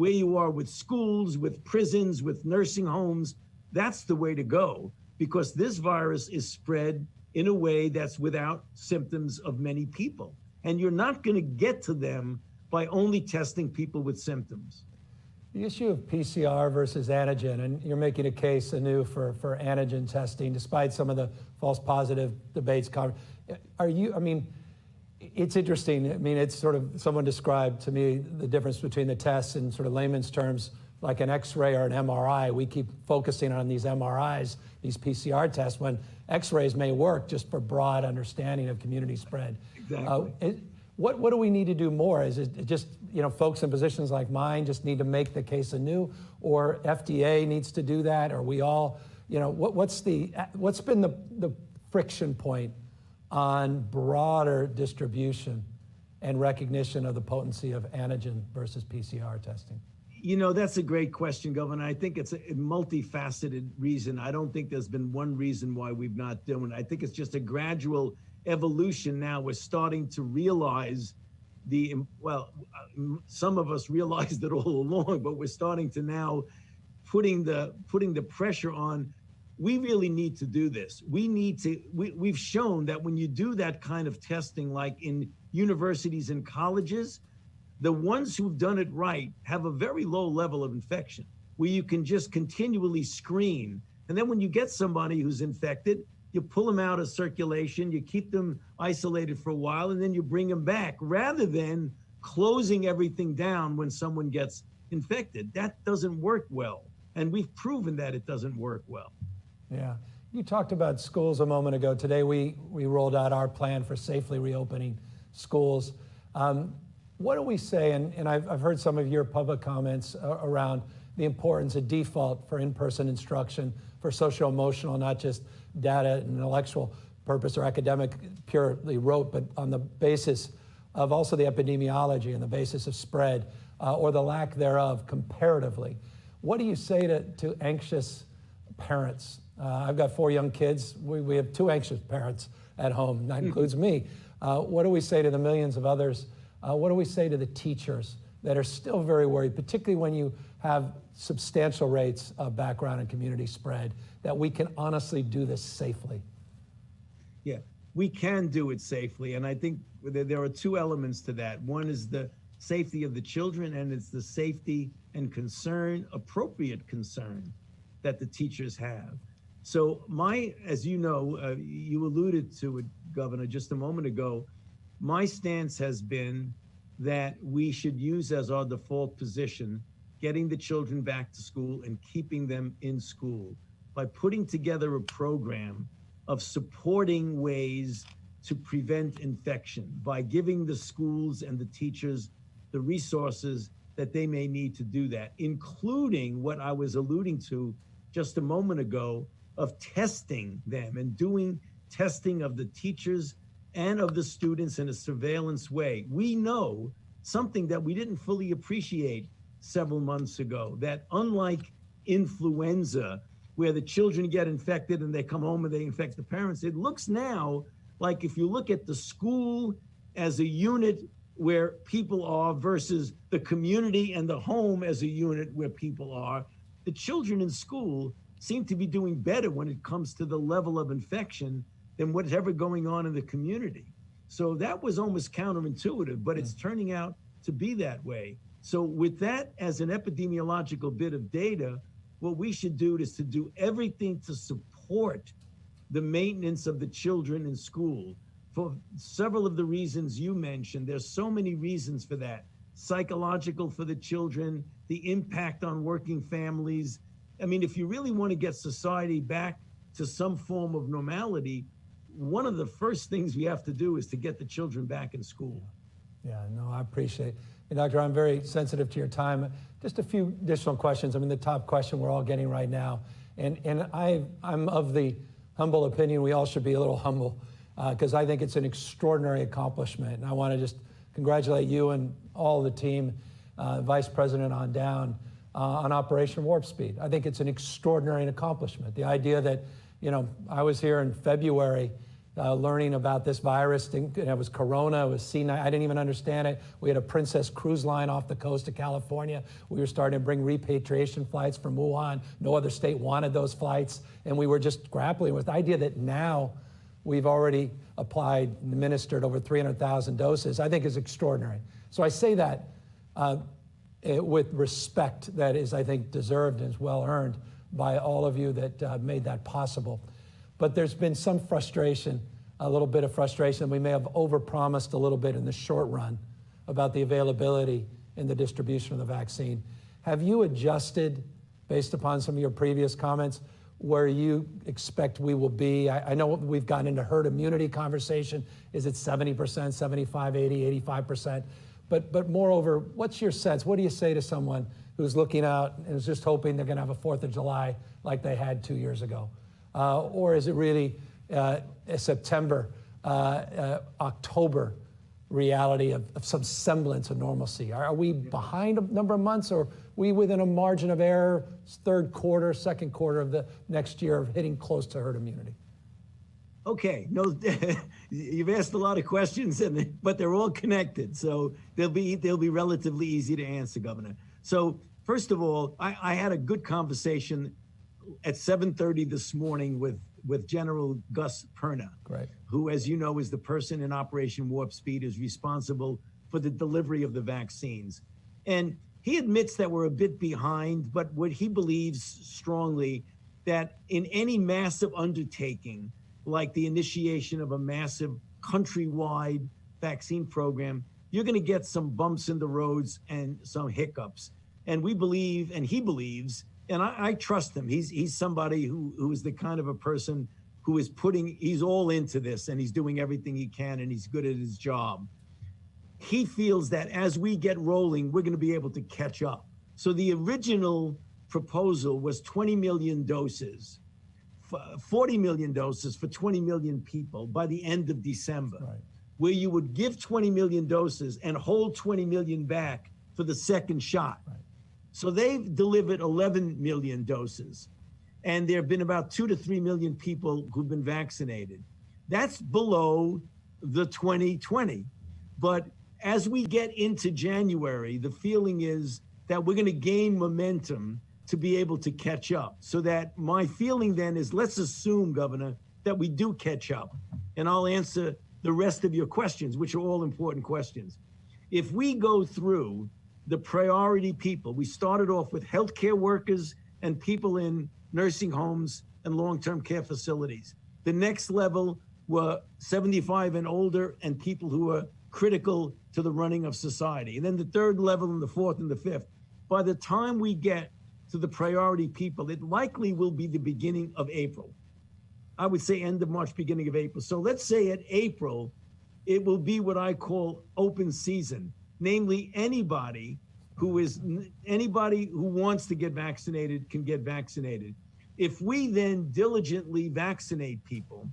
where you are with schools, with prisons, with nursing homes. That's the way to go, because this virus is spread in a way that's without symptoms of many people. And you're not going to get to them by only testing people with symptoms. The issue of PCR versus antigen, and you're making a case anew for antigen testing, despite some of the false positive debates. It's interesting. I mean, it's sort of, someone described to me the difference between the tests in sort of layman's terms, like an X-ray or an MRI. We keep focusing on these MRIs, these PCR tests, when X-rays may work just for broad understanding of community spread. Exactly. What do we need to do more? Is it just, folks in positions like mine just need to make the case anew, or FDA needs to do that, or we all, what's been the friction point on broader distribution and recognition of the potency of antigen versus PCR testing? That's a great question, Governor. I think it's a multifaceted reason. I don't think there's been one reason why we've not done it. I think it's just a gradual evolution now. We're starting to realize some of us realized it all along, but we're starting to now putting the pressure on. We really need to do this. We've shown that when you do that kind of testing, like in universities and colleges, the ones who've done it right have a very low level of infection, where you can just continually screen. And then when you get somebody who's infected, you pull them out of circulation, you keep them isolated for a while, and then you bring them back, rather than closing everything down when someone gets infected. That doesn't work well. And we've proven that it doesn't work well. Yeah. You talked about schools a moment ago. Today we rolled out our plan for safely reopening schools. What do we say, and I've heard some of your public comments around the importance of default for in-person instruction, for social-emotional, not just data and intellectual purpose or academic purely rote, but on the basis of also the epidemiology and the basis of spread, or the lack thereof comparatively. What do you say to anxious parents? I've got 4 young kids. We have 2 anxious parents at home. That includes me. What do we say to the millions of others? What do we say to the teachers that are still very worried, particularly when you have substantial rates of background and community spread, that we can honestly do this safely? Yeah, we can do it safely. And I think there are 2 elements to that. One is the safety of the children, and it's the safety and concern, appropriate concern, that the teachers have. So as you know, you alluded to it, Governor, just a moment ago, my stance has been that we should use as our default position getting the children back to school and keeping them in school by putting together a program of supporting ways to prevent infection, by giving the schools and the teachers the resources that they may need to do that, including what I was alluding to just a moment ago of testing them and doing testing of the teachers and of the students in a surveillance way. We know something that we didn't fully appreciate several months ago, that unlike influenza, where the children get infected and they come home and they infect the parents, it looks now like, if you look at the school as a unit where people are versus the community and the home as a unit where people are, the children in school seem to be doing better when it comes to the level of infection than whatever going on in the community. So that was almost counterintuitive, but it's turning out to be that way. So with that as an epidemiological bit of data, what we should do is to do everything to support the maintenance of the children in school. For several of the reasons you mentioned, there's so many reasons for that. Psychological for the children, the impact on working families. I mean, if you really want to get society back to some form of normality, one of the first things we have to do is to get the children back in school. Yeah, no, I appreciate it. And Doctor, I'm very sensitive to your time. Just a few additional questions. I mean, the top question we're all getting right now. And I'm of the humble opinion we all should be a little humble, because I think it's an extraordinary accomplishment. And I want to just congratulate you and all the team, Vice President on down, on Operation Warp Speed. I think it's an extraordinary accomplishment. The idea that, I was here in February learning about this virus. It was Corona, it was C9. I didn't even understand it. We had a Princess cruise line off the coast of California. We were starting to bring repatriation flights from Wuhan. No other state wanted those flights. And we were just grappling with the idea that now we've already applied and administered over 300,000 doses, I think is extraordinary. So I say that with respect that is, I think, deserved and is well earned by all of you that made that possible. But there's been some frustration, a little bit of frustration. We may have overpromised a little bit in the short run about the availability and the distribution of the vaccine. Have you adjusted, based upon some of your previous comments, where you expect we will be? I know we've gotten into herd immunity conversation. Is it 70%, 75, 80, 85%? But moreover, what's your sense? What do you say to someone who's looking out and is just hoping they're going to have a 4th of July like they had 2 years ago? Or is it really a September, October reality of some semblance of normalcy? Are we behind a number of months, or are we within a margin of error, third quarter, second quarter of the next year of hitting close to herd immunity? Okay, no, you've asked a lot of questions, but they're all connected, so they'll be relatively easy to answer, Governor. So first of all, I had a good conversation at 7:30 this morning with General Gus Perna, who, as you know, is the person in Operation Warp Speed, is responsible for the delivery of the vaccines. And he admits that we're a bit behind, but what he believes strongly that in any massive undertaking, like the initiation of a massive countrywide vaccine program, you're going to get some bumps in the roads and some hiccups. And we believe, and he believes, and I trust him. He's somebody who is the kind of a person who is he's all into this, and he's doing everything he can, and he's good at his job. He feels that as we get rolling, we're going to be able to catch up. So the original proposal was 20 million doses, 40 million doses for 20 million people by the end of December, where you would give 20 million doses and hold 20 million back for the second shot. So they've delivered 11 million doses, and there have been about 2 to 3 million people who've been vaccinated. That's below the 2020. But as we get into January, the feeling is that we're going to gain momentum to be able to catch up. So that my feeling then is, let's assume, Governor, that we do catch up. And I'll answer the rest of your questions, which are all important questions. If we go through the priority people, we started off with healthcare workers and people in nursing homes and long-term care facilities. The next level were 75 and older and people who are critical to the running of society. And then the third level and the fourth and the fifth. By the time we get to the priority people, it likely will be the beginning of April. I would say end of March, beginning of April. So let's say at April, it will be what I call open season. Namely, anybody who wants to get vaccinated can get vaccinated. If we then diligently vaccinate people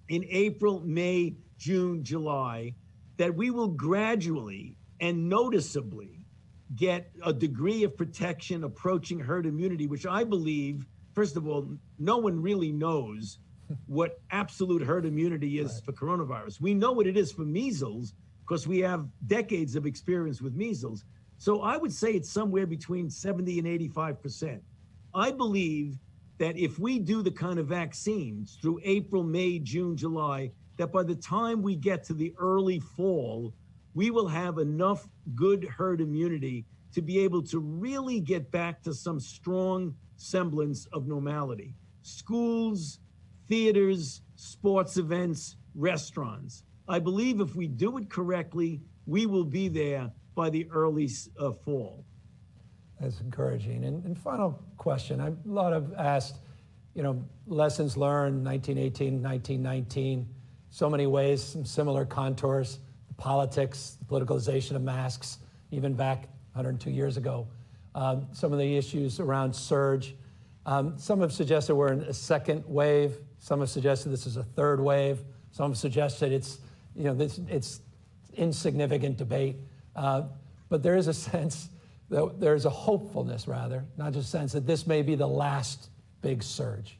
in April, May, June, July, that we will gradually and noticeably get a degree of protection approaching herd immunity, which I believe, first of all, no one really knows what absolute herd immunity is for coronavirus. We know what it is for measles, because we have decades of experience with measles. So I would say it's somewhere between 70 and 85%. I believe that if we do the kind of vaccines through April, May, June, July, that by the time we get to the early fall, we will have enough good herd immunity to be able to really get back to some strong semblance of normality. Schools, theaters, sports events, restaurants. I believe if we do it correctly, we will be there by the early fall. That's encouraging. And final question, a lot of asked, lessons learned, 1918, 1919, so many ways, some similar contours, the politics, the politicalization of masks, even back 102 years ago, some of the issues around surge. Some have suggested we're in a second wave. Some have suggested this is a third wave. Some have suggested it's insignificant debate, but there is a sense that there's a hopefulness, rather, not just a sense that this may be the last big surge.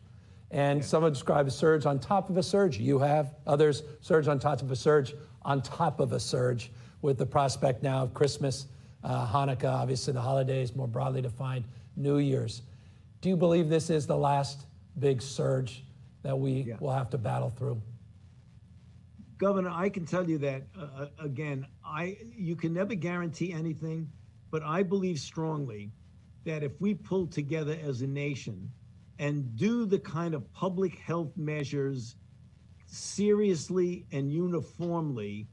And some would describe a surge on top of a surge. You have others, surge on top of a surge on top of a surge, with the prospect now of Christmas, Hanukkah, obviously the holidays, more broadly defined, New Year's. Do you believe this is the last big surge that we will have to battle through? Governor, I can tell you that, again, you can never guarantee anything, but I believe strongly that if we pull together as a nation and do the kind of public health measures seriously and uniformly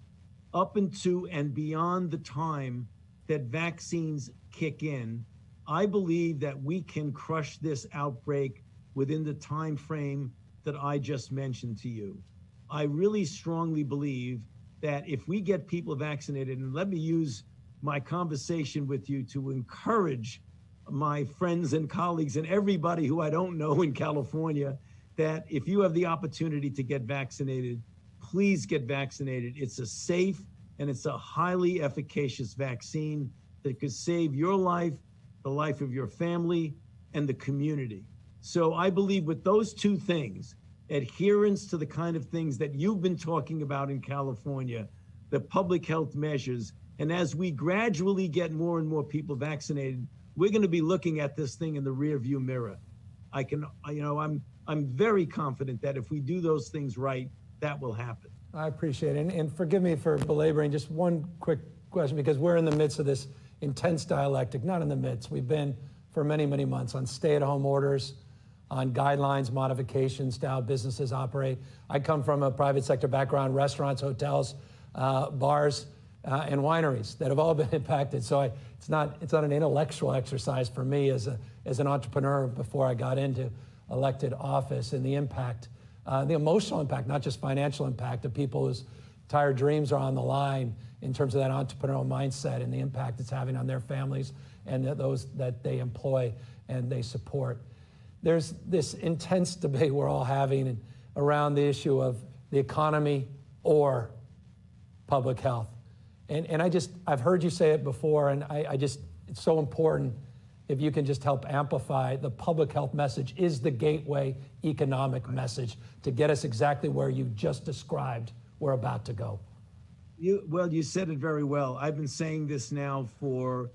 up into and beyond the time that vaccines kick in, I believe that we can crush this outbreak within the time frame that I just mentioned to you. I really strongly believe that if we get people vaccinated, and let me use my conversation with you to encourage my friends and colleagues and everybody who I don't know in California, that if you have the opportunity to get vaccinated, please get vaccinated. It's a safe and it's a highly efficacious vaccine that could save your life, the life of your family, and the community. So I believe with those two things, adherence to the kind of things that you've been talking about in California, the public health measures, and as we gradually get more and more people vaccinated, we're going to be looking at this thing in the rearview mirror. I'm very confident that if we do those things right, that will happen. I appreciate it. And forgive me for belaboring, just one quick question, because we're in the midst of this intense dialectic, not in the midst. We've been for many, many months on stay-at-home orders, on guidelines, modifications to how businesses operate. I come from a private sector background, restaurants, hotels, bars, and wineries that have all been impacted. So it's not an intellectual exercise for me as an entrepreneur before I got into elected office, and the impact, the emotional impact, not just financial impact, of people whose entire dreams are on the line in terms of that entrepreneurial mindset and the impact it's having on their families and those that they employ and they support. There's this intense debate we're all having around the issue of the economy or public health. And I've heard you say it before, and it's so important if you can just help amplify the public health message is the gateway economic message to get us exactly where you just described we're about to go. You said it very well. I've been saying this now for,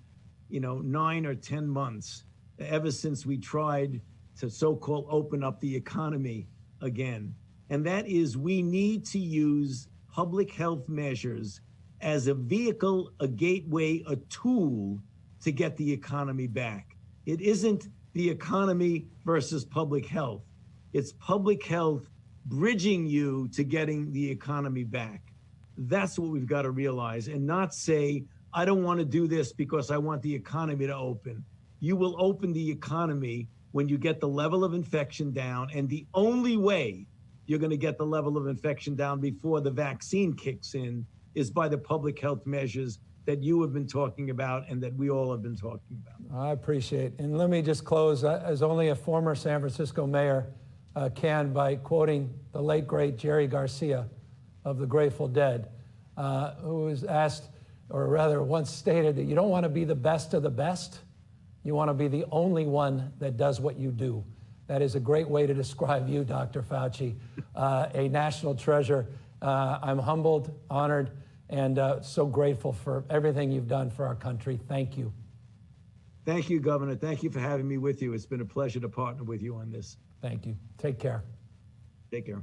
9 or 10 months, ever since we tried to so-called open up the economy again. And that is, we need to use public health measures as a vehicle, a gateway, a tool to get the economy back. It isn't the economy versus public health. It's public health bridging you to getting the economy back. That's what we've got to realize, and not say, I don't want to do this because I want the economy to open. You will open the economy when you get the level of infection down, and the only way you're going to get the level of infection down before the vaccine kicks in is by the public health measures that you have been talking about and that we all have been talking about. I appreciate it. And let me just close, as only a former San Francisco mayor can, by quoting the late, great Jerry Garcia of the Grateful Dead, who was asked, or rather once stated, that you don't want to be the best of the best, you want to be the only one that does what you do. That is a great way to describe you, Dr. Fauci, a national treasure. I'm humbled, honored, and so grateful for everything you've done for our country. Thank you. Thank you, Governor. Thank you for having me with you. It's been a pleasure to partner with you on this. Thank you. Take care. Take care.